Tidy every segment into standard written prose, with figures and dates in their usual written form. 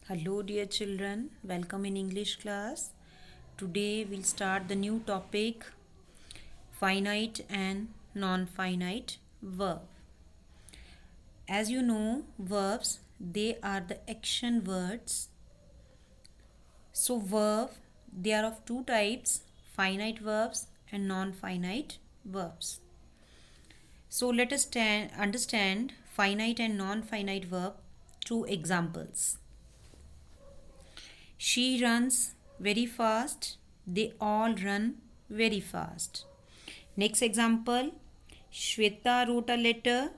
Hello, dear children. Welcome in English class. Today we'll start the new topic finite and non finite verb. As you know, verbs they are the action words. So, verb they are of two types finite verbs and non finite verbs. So, let us understand finite and non finite verb through examples. She runs very fast. They all run very fast. Next example, Shweta wrote a letter.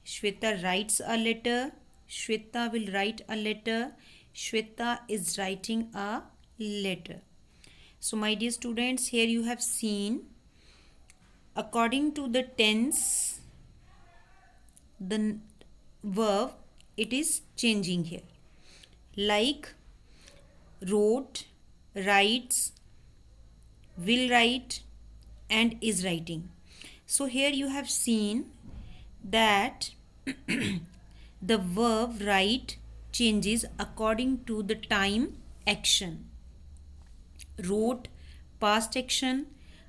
Shweta writes a letter. Shweta will write a letter. Shweta is writing a letter. So, my dear students, here you have seen according to the tense, the verb it is changing here. Like wrote, writes, will write, and is writing. So here you have seen that the verb write changes according to the time action. Wrote, past action,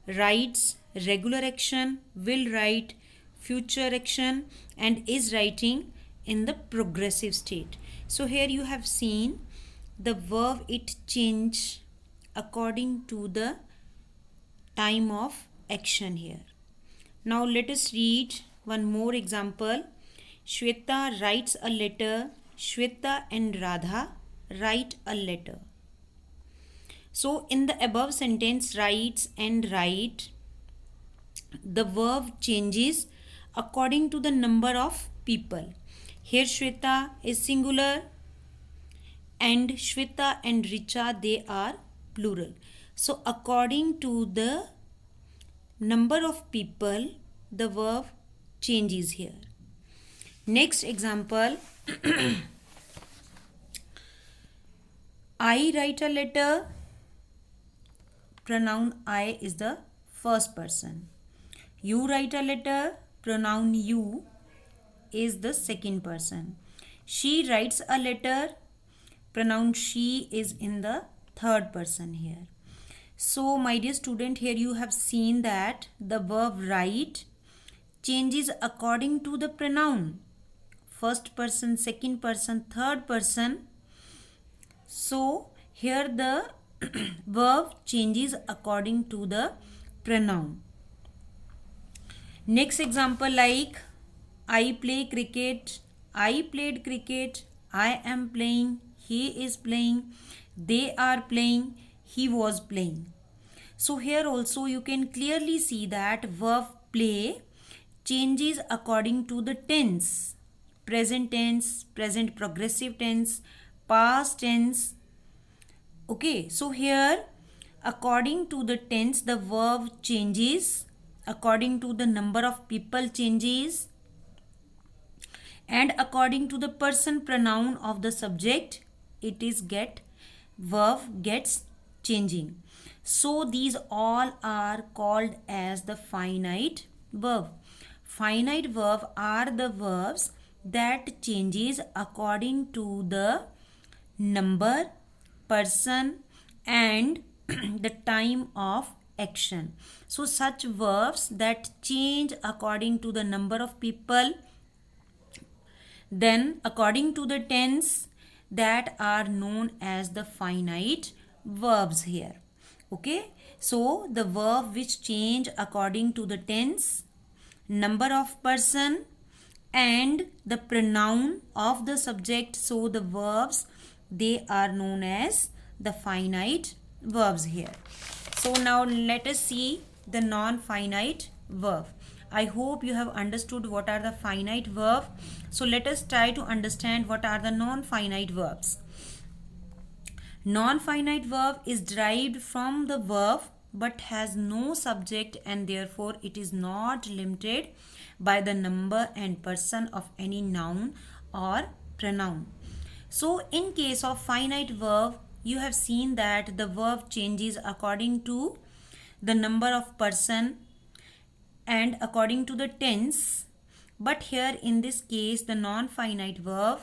writes, regular action, will write, future action, and is writing in the progressive state. So here you have seen the verb it change according to the time of action here. Now let us read one more example. Shweta writes a letter. Shweta and Radha write a letter. So in the above sentence writes and write, the verb changes according to the number of people. Here Shweta is singular and Shweta and Richa they are plural. So according to the number of people the verb changes here. Next example, I write a letter. Pronoun I is the first person. You write a letter. Pronoun you is the second person. She writes a letter. Pronoun she is in the third person here. So my dear student, here you have seen that the verb write changes according to the pronoun. First person, second person, third person. So here the verb changes according to the pronoun. Next example, like I play cricket. I played cricket. I am playing. He is playing. They are playing. He was playing. So here also you can clearly see that verb play changes according to the tense. Present tense, present progressive tense, past tense. Okay, so here according to the tense the verb changes, according to the number of people changes, and according to the person pronoun of the subject it is verb gets changing. So these all are called as the finite verb. Finite verb are the verbs that changes according to the number, person, and the time of action. So such verbs that change according to the number of people, then according to the tense, that are known as the finite verbs here. Okay, so the verb which change according to the tense, number of person, and the pronoun of the subject, so the verbs they are known as the finite verbs here. So now let us see the non-finite verb. I hope you have understood what are the finite verb. So let us try to understand what are the non-finite verbs. Non-finite verb is derived from the verb but has no subject, and therefore it is not limited by the number and person of any noun or pronoun. So in case of finite verb, you have seen that the verb changes according to the number of person and according to the tense. But here in this case the non-finite verb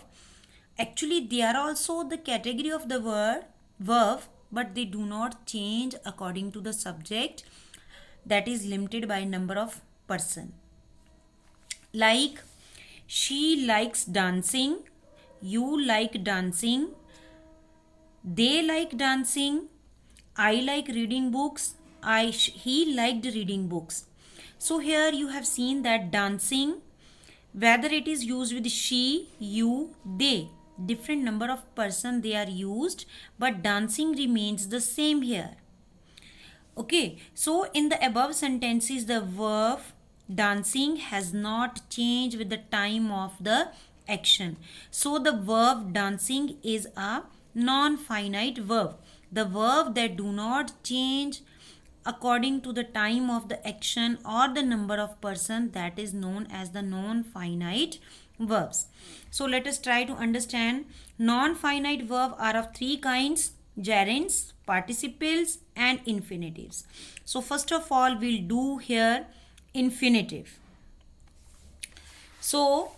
Actually, they are also the category of the word verb, but they do not change according to the subject, that is limited by number of person. Like, she likes dancing, you like dancing, they like dancing, I like reading books, he liked reading books. So here you have seen that dancing, whether it is used with she, you, they, different number of person they are used, but dancing remains the same here. Okay, so in the above sentences, the verb dancing has not changed with the time of the action. So the verb dancing is a non-finite verb. The verb that do not change according to the time of the action or the number of person, that is known as the non-finite verbs. So let us try to understand. Non-finite verb are of three kinds: gerunds, participles and infinitives. So first of all, we'll do here infinitive. So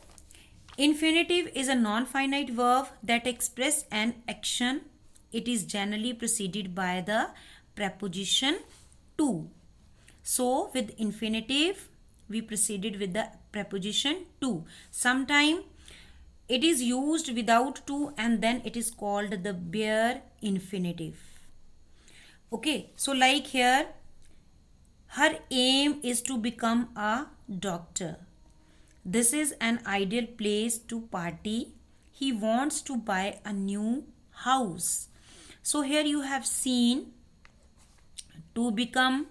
infinitive is a non-finite verb that express an action. It is generally preceded by the preposition to. So with infinitive, we proceeded with the preposition to. Sometime it is used without to, and then it is called the bare infinitive. Okay, so like here, her aim is to become a doctor. This is an ideal place to party. He wants to buy a new house. So here you have seen to become,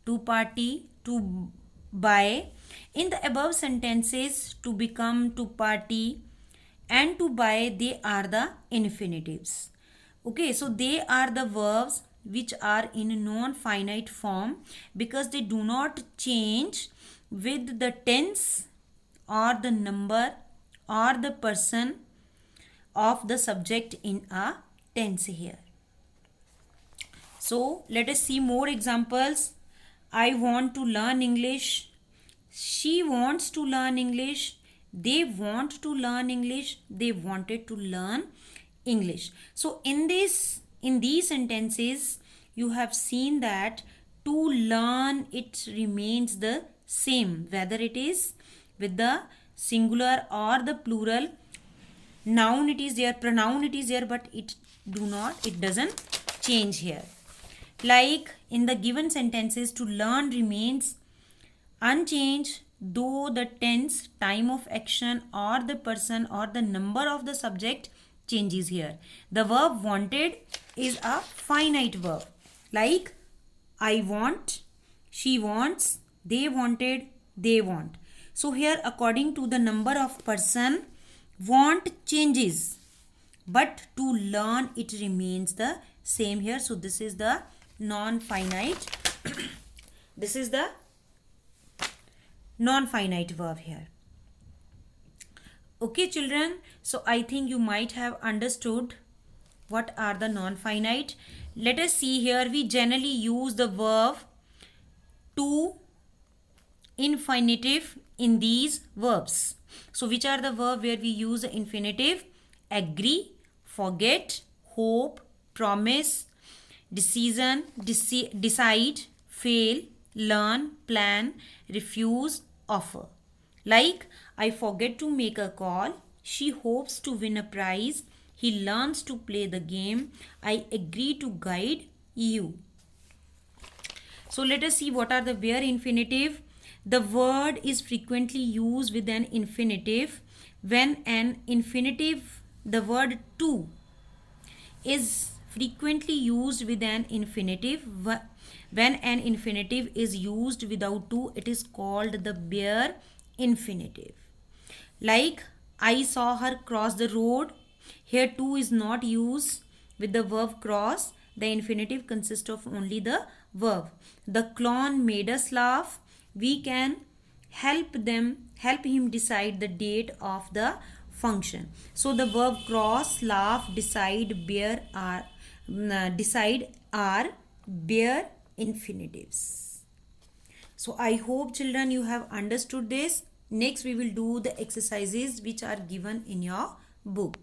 to party, to buy. In the above sentences, to become, to party and to buy, they are the infinitives. Okay, so they are the verbs which are in non-finite form because they do not change with the tense or the number or the person of the subject in a tense here. So let us see more examples. I want to learn English. She wants to learn English. They want to learn English. They wanted to learn English. So in these sentences, you have seen that to learn, it remains the same, whether it is with the singular or the plural. Noun it is there, pronoun it is there, but it doesn't change here. Like in the given sentences, to learn remains unchanged, though the tense, time of action or the person or the number of the subject changes here. The verb wanted is a finite verb. Like I want, she wants, they wanted, they want. So here according to the number of person, want changes, but to learn it remains the same here. So this is the non-finite this is the non-finite verb here. Okay children, so I think you might have understood what are the non-finite. Let us see here, we generally use the verb to infinitive in these verbs. So which are the verb where we use the infinitive? Agree, forget, hope, promise, decision, decide, fail, learn, plan, refuse, offer. Like I forget to make a call, she hopes to win a prize, he learns to play the game, I agree to guide you. So let us see what are the where infinitive. The word is frequently used with an infinitive when an infinitive, the word to is frequently used with an infinitive. When an infinitive is used without to, it is called the bare infinitive. Like I saw her cross the road. Here to is not used with the verb cross. The infinitive consists of only the verb. The clown made us laugh. We can help him decide the date of the function. So the verb cross, laugh, decide, bear are bare infinitives. So I hope children you have understood this. Next we will do the exercises which are given in your book.